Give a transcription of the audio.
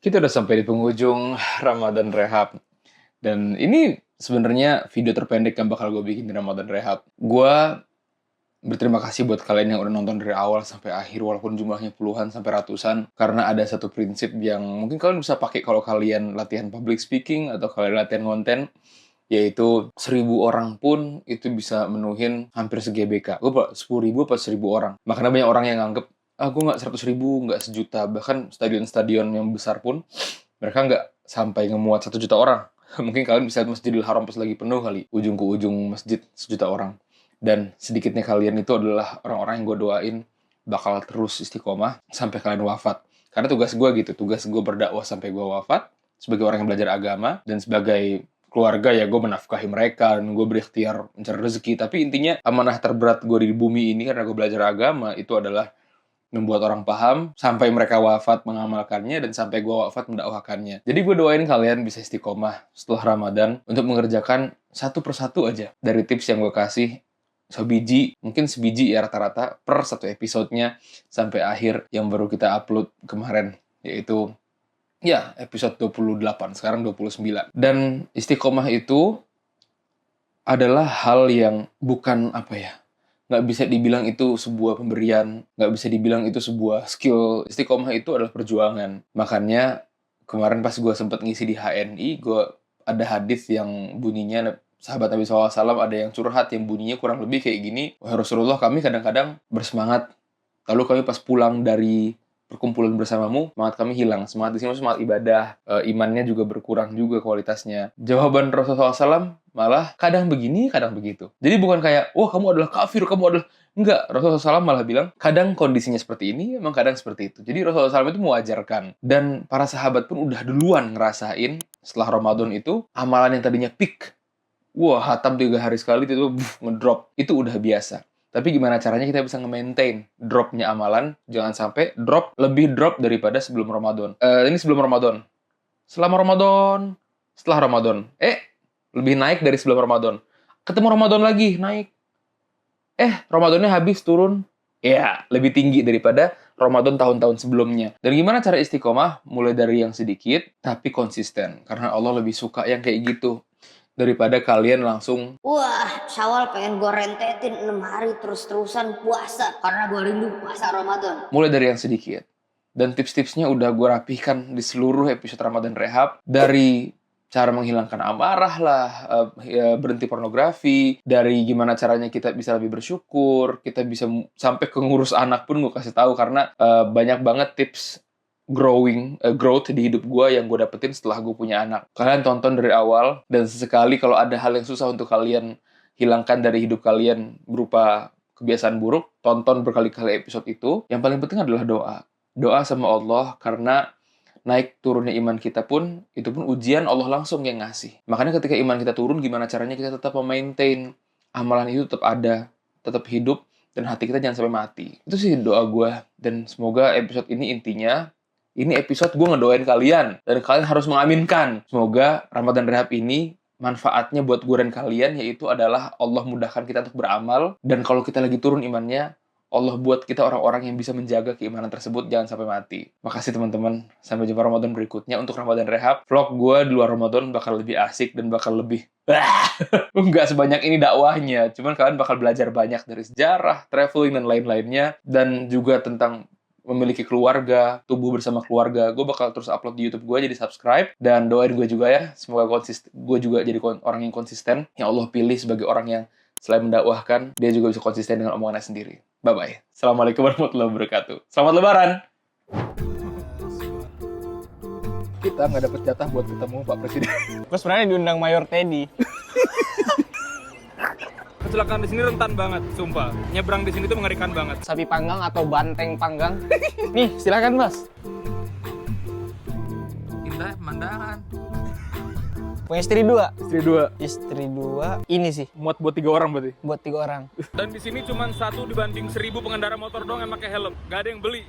Kita udah sampai di penghujung Ramadan Rehab. Dan ini sebenarnya video terpendek yang bakal gue bikin di Ramadan Rehab. Gue berterima kasih buat kalian yang udah nonton dari awal sampai akhir, walaupun jumlahnya puluhan sampai ratusan. Karena ada satu prinsip yang mungkin kalian bisa pakai kalau kalian latihan public speaking atau kalian latihan konten, yaitu 1.000 orang pun itu bisa menuhin hampir se-GBK. Gue 10.000 apa 1.000 orang. Makanya banyak orang yang nganggep, gue nggak 100.000, nggak sejuta. Bahkan stadion-stadion yang besar pun mereka nggak sampai ngemuat 1 juta orang. Mungkin kalian bisa lihat Masjidil Haram pas lagi penuh kali, ujung ke ujung masjid 1 juta orang. Dan sedikitnya kalian itu adalah orang-orang yang gue doain bakal terus istiqomah sampai kalian wafat. Karena tugas gue gitu, tugas gue berdakwah sampai gue wafat sebagai orang yang belajar agama, dan sebagai keluarga ya gue menafkahi mereka dan gue berikhtiar mencari rezeki. Tapi intinya amanah terberat gue di bumi ini karena gue belajar agama itu adalah membuat orang paham sampai mereka wafat mengamalkannya dan sampai gue wafat mendakwakannya. Jadi gue doain kalian bisa istiqomah setelah Ramadan untuk mengerjakan satu persatu aja dari tips yang gue kasih. Sebiji, mungkin sebiji ya rata-rata per satu episodenya sampai akhir yang baru kita upload kemarin, yaitu ya episode 28, sekarang 29. Dan istiqomah itu adalah hal yang bukan nggak bisa dibilang itu sebuah pemberian, nggak bisa dibilang itu sebuah skill. Istiqomah itu adalah perjuangan. Makanya kemarin pas gue sempat ngisi di HNI, gue ada hadis yang bunyinya, sahabat Nabi SAW ada yang curhat yang bunyinya kurang lebih kayak gini. Wahai Rasulullah, kami kadang-kadang bersemangat, lalu kami pas pulang dari perkumpulan bersamamu, semangat kami hilang. Semangat di sini semangat ibadah, imannya juga berkurang juga kualitasnya. Jawaban Rasulullah SAW malah kadang begini, kadang begitu. Jadi bukan kayak, wah kamu adalah kafir, kamu adalah... Enggak, Rasulullah SAW malah bilang, kadang kondisinya seperti ini, emang kadang seperti itu. Jadi Rasulullah SAW itu mewajarkan. Dan para sahabat pun udah duluan ngerasain, setelah Ramadan itu, amalan yang tadinya peak, wah, hatam 3 hari sekali, itu ngedrop. Itu udah biasa. Tapi gimana caranya kita bisa nge-maintain dropnya amalan, jangan sampai lebih drop daripada sebelum Ramadan. Ini sebelum Ramadan. Selama Ramadan, setelah Ramadan. Lebih naik dari sebelum Ramadan. Ketemu Ramadan lagi, naik. Ramadannya habis, turun. Ya, lebih tinggi daripada Ramadan tahun-tahun sebelumnya. Dan gimana cara istiqomah? Mulai dari yang sedikit, tapi konsisten. Karena Allah lebih suka yang kayak gitu daripada kalian langsung, wah, Syawal pengen gue rentetin 6 hari terus-terusan puasa karena gue rindu puasa Ramadan. Mulai dari yang sedikit. Dan tips-tipsnya udah gue rapihkan di seluruh episode Ramadan Rehab. Dari cara menghilangkan amarah lah, berhenti pornografi, dari gimana caranya kita bisa lebih bersyukur, kita bisa sampai ke ngurus anak pun gue kasih tahu, karena banyak banget tips growth di hidup gue yang gue dapetin setelah gue punya anak. Kalian tonton dari awal, dan sesekali kalau ada hal yang susah untuk kalian hilangkan dari hidup kalian berupa kebiasaan buruk, tonton berkali-kali episode itu. Yang paling penting adalah doa. Doa sama Allah, karena naik turunnya iman kita pun, itu pun ujian Allah langsung yang ngasih. Makanya ketika iman kita turun, gimana caranya kita tetap memaintain amalan itu tetap ada, tetap hidup, dan hati kita jangan sampai mati. Itu sih doa gue. Dan semoga episode ini intinya, ini episode gue ngedoain kalian, dan kalian harus mengaminkan. Semoga Ramadan Rehab ini manfaatnya buat gue dan kalian, yaitu adalah Allah mudahkan kita untuk beramal, dan kalau kita lagi turun imannya, Allah buat kita orang-orang yang bisa menjaga keimanan tersebut, jangan sampai mati. Makasih teman-teman, sampai jumpa Ramadan berikutnya. Untuk Ramadan Rehab, vlog gue di luar Ramadan bakal lebih asik dan bakal lebih... Nggak sebanyak ini dakwahnya, cuman kalian bakal belajar banyak dari sejarah, traveling, dan lain-lainnya, dan juga tentang memiliki keluarga, tumbuh bersama keluarga. Gue bakal terus upload di YouTube gue, jadi subscribe. Dan doain gue juga ya, semoga gue juga jadi orang yang konsisten, yang Allah pilih sebagai orang yang selain mendakwahkan, dia juga bisa konsisten dengan omongannya sendiri. Bye-bye. Assalamualaikum warahmatullahi wabarakatuh. Selamat Lebaran! Kita nggak dapet jatah buat ketemu Pak Presiden. Gue sebenarnya diundang Mayor Teddy. Kecelakaan di sini rentan banget, sumpah. Nyebrang di sini tuh mengerikan banget. Sapi panggang atau banteng panggang. Nih, silakan Mas. Indah pemandangan. Punya istri 2. Istri 2. Istri 2. Ini sih, Muat buat 3 orang berarti? buat 3 orang. Dan di sini cuma 1 dibanding 1.000 pengendara motor doang yang pakai helm. Gak ada yang beli.